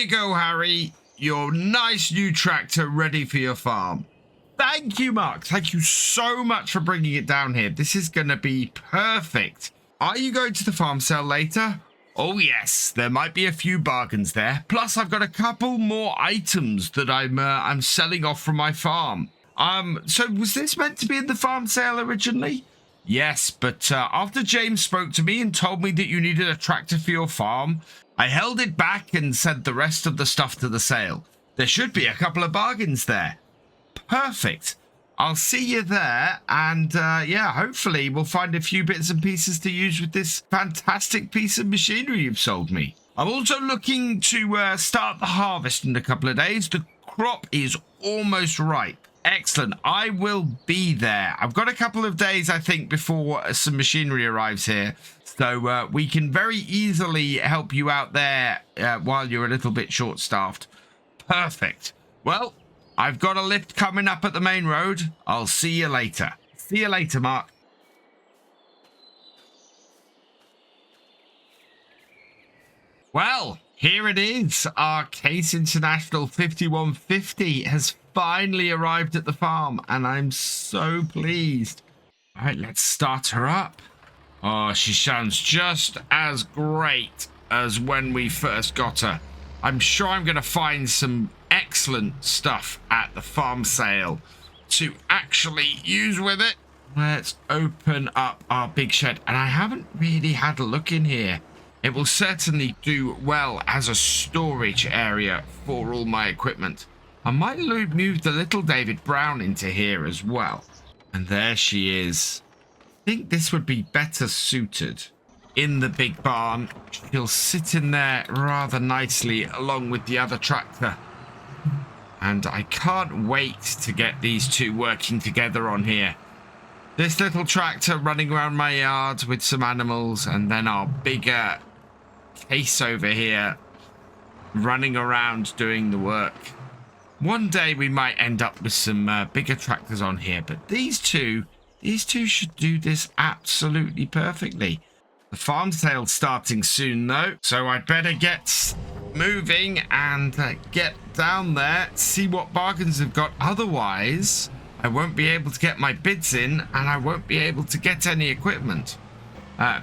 you go, Harry. Your nice new tractor ready for your farm. Thank you, Mark. Thank you so much for bringing it down here. This is going to be perfect. Are you going to the farm sale later? Oh, yes. There might be a few bargains there. Plus, I've got a couple more items that I'm selling off from my farm. So was this meant to be in the farm sale originally? Yes, but after James spoke to me and told me that you needed a tractor for your farm, I held it back and sent the rest of the stuff to the sale. There should be a couple of bargains there. Perfect. I'll see you there, and yeah, hopefully we'll find a few bits and pieces to use with this fantastic piece of machinery you've sold me. I'm also looking to start the harvest in a couple of days. The crop is almost ripe. Excellent. I will be there. I've got a couple of days, I think, before some machinery arrives here, so we can very easily help you out there while you're a little bit short-staffed. Perfect. Well, I've got a lift coming up at the main road. I'll see you later. See you later, Mark. Well, here it is. Our Case International 5150 has finally arrived at the farm, and I'm so pleased. All right, let's start her up. Oh, she sounds just as great as when we first got her. I'm sure I'm going to find some excellent stuff at the farm sale to actually use with it. Let's open up our big shed, and I haven't really had a look in here. It will certainly do well as a storage area for all my equipment. I might move the little David Brown into here as well. And there she is. I think this would be better suited in the big barn. She'll sit in there rather nicely along with the other tractor. And I can't wait to get these two working together on here. This little tractor running around my yard with some animals, and then our bigger Case over here running around doing the work. One day we might end up with some bigger tractors on here, but these two should do this absolutely perfectly. The farm sale's starting soon though, so I'd better get moving and get down there, see what bargains I've got. Otherwise, I won't be able to get my bids in, and I won't be able to get any equipment.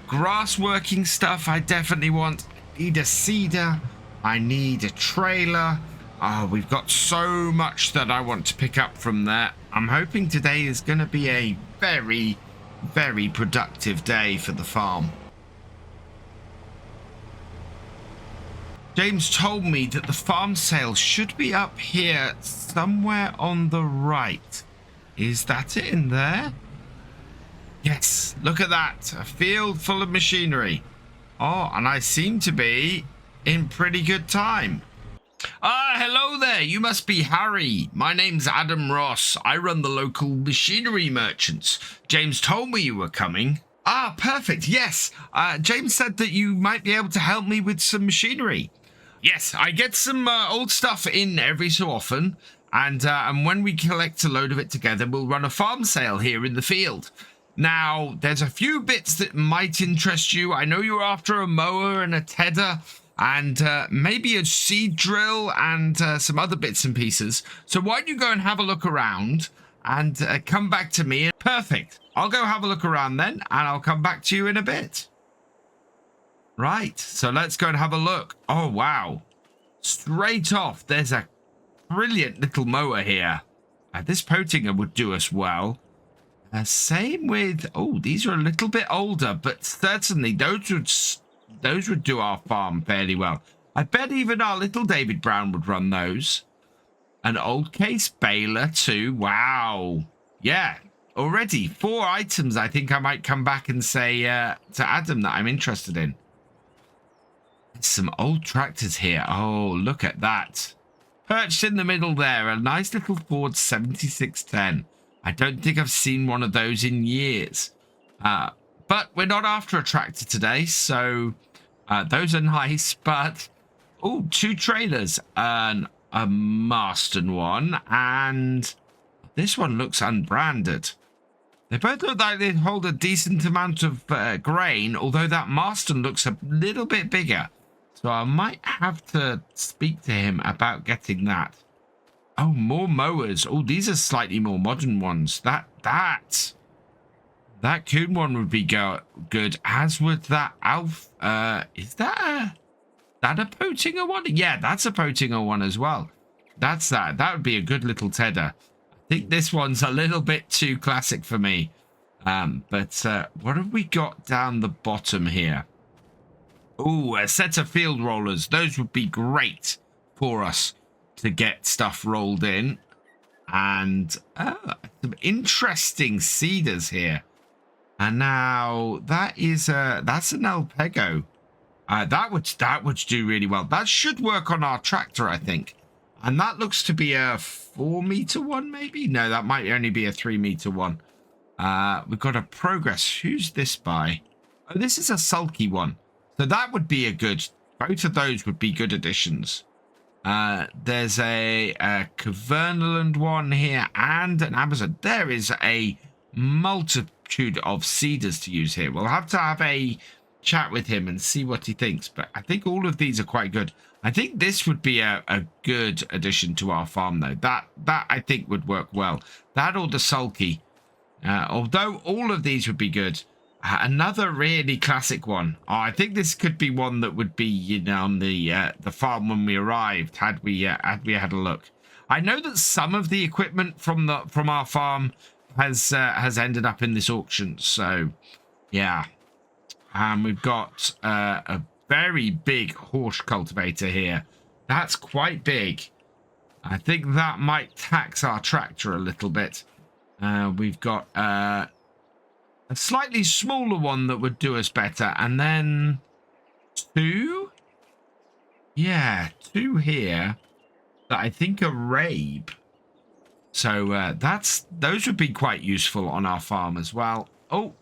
Grass working stuff I definitely want. I need a seeder. I need a trailer. Oh, we've got so much that I want to pick up from there. I'm hoping today is going to be a very, very productive day for the farm. James told me that the farm sale should be up here somewhere on the right. Is that it in there? Yes, look at that. A field full of machinery. Oh, and I seem to be in pretty good time. Hello there. You must be Harry. My name's Adam Ross. I run the local machinery merchants. James told me you were coming. Ah, perfect. Yes. James said that you might be able to help me with some machinery. Yes, I get some old stuff in every so often. And when we collect a load of it together, we'll run a farm sale here in the field. Now, there's a few bits that might interest you. I know you're after a mower and a tedder and maybe a seed drill and some other bits and pieces. So why don't you go and have a look around and come back to me? Perfect. I'll go have a look around then, and I'll come back to you in a bit. Right, so let's go and have a look. Oh, wow. Straight off, there's a brilliant little mower here. This Potinger would do us well. Same with, oh, these are a little bit older, but certainly those would do our farm fairly well. I bet even our little David Brown would run those. An old Case baler too. Wow. Yeah, already 4 items I think I might come back and say to Adam that I'm interested in. Some old tractors here. Oh, look at that. Perched in the middle there, a nice little Ford 7610. I don't think I've seen one of those in years. But we're not after a tractor today, so those are nice. But, oh, 2 trailers, and a Marston one, and this one looks unbranded. They both look like they hold a decent amount of grain, although that Marston looks a little bit bigger. So I might have to speak to him about getting that. Oh, more mowers. Oh, these are slightly more modern ones. That coon one would be good, as would that Alf. Is that a Potinger one? Yeah, that's a Potinger one as well. That's that. That would be a good little tedder. I think this one's a little bit too classic for me. But what have we got down the bottom here? Oh, a set of field rollers. Those would be great for us to get stuff rolled in. And some interesting cedars here. And now that's an Alpego. That would do really well. That should work on our tractor, I think. And that looks to be a 4-meter one, maybe? No, that might only be a 3-meter one. We've got a progress. Who's this by? Oh, this is a sulky one. So that would be a good... Both of those would be good additions. There's a Cavernaland one here and an Amazon. There is a multitude of cedars to use here. We'll have to have a chat with him and see what he thinks. But I think all of these are quite good. I think this would be a good addition to our farm, though. That I think would work well. That or the sulky. Although all of these would be good. Another really classic one. Oh, I think this could be one that would be, you know, on the farm when we arrived. Had we had a look. I know that some of the equipment from our farm has ended up in this auction. So, yeah. We've got a very big horse cultivator here. That's quite big. I think that might tax our tractor a little bit. We've got a slightly smaller one that would do us better. And then 2? Yeah, 2 here that I think are Rabe. So those would be quite useful on our farm as well. Oh,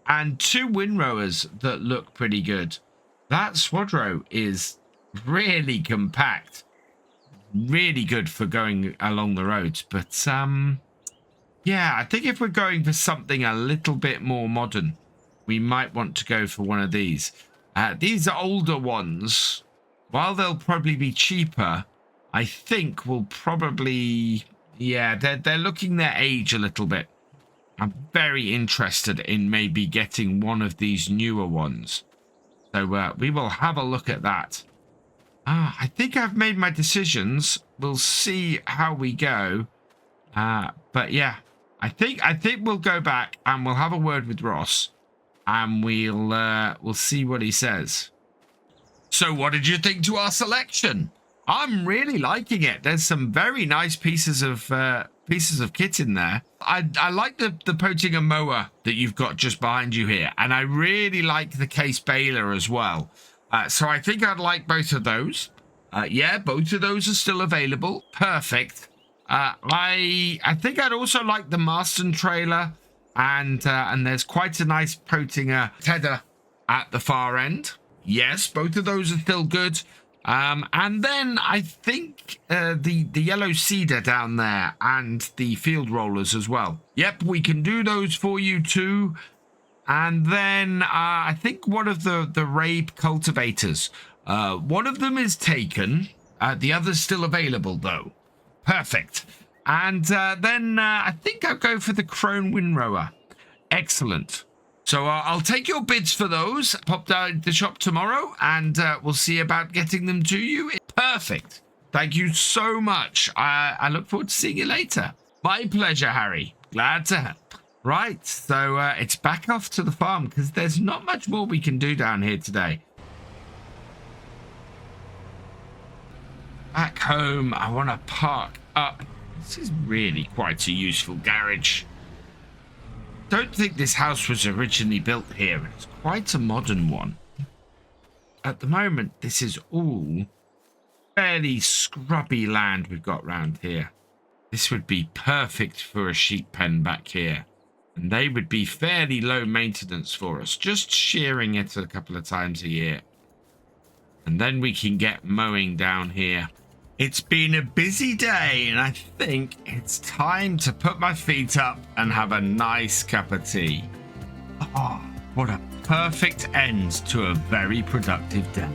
and 2 windrowers that look pretty good. That Swadrow is really compact. Really good for going along the roads. But yeah, I think if we're going for something a little bit more modern, we might want to go for one of these. These are older ones. While they'll probably be cheaper, I think we'll probably... Yeah, they're looking their age a little bit. I'm very interested in maybe getting one of these newer ones. So we will have a look at that. I think I've made my decisions. We'll see how we go. But yeah, I think we'll go back and we'll have a word with Ross, and we'll see what he says. So what did you think to our selection? I'm really liking it. There's some very nice pieces of kit in there. I like the Potinger mower that you've got just behind you here, and I really like the case baler as well. So I think I'd like both of those. Yeah, both of those are still available. Perfect. I think I'd also like the Marston trailer, and there's quite a nice Potinger tedder at the far end. Yes, both of those are still good. And then I think the yellow cedar down there and the field rollers as well. Yep, we can do those for you too. And then I think one of the Rabe cultivators, one of them is taken. The other's still available though. Perfect. And then I think I'll go for the Crone Windrower. Excellent. So I'll take your bids for those. Pop down to the shop tomorrow, and we'll see about getting them to you. Perfect. Thank you so much. I look forward to seeing you later. My pleasure, Harry. Glad to help. Right, so it's back off to the farm, because there's not much more we can do down here today. Back home, I want to park up. This is really quite a useful garage. Don't think this house was originally built here. It's quite a modern one. At the moment, this is all fairly scrubby land we've got round here. This would be perfect for a sheep pen back here. And they would be fairly low maintenance for us, just shearing it a couple of times a year. And then we can get mowing down here. It's been a busy day, and I think it's time to put my feet up and have a nice cup of tea. Oh, what a perfect end to a very productive day.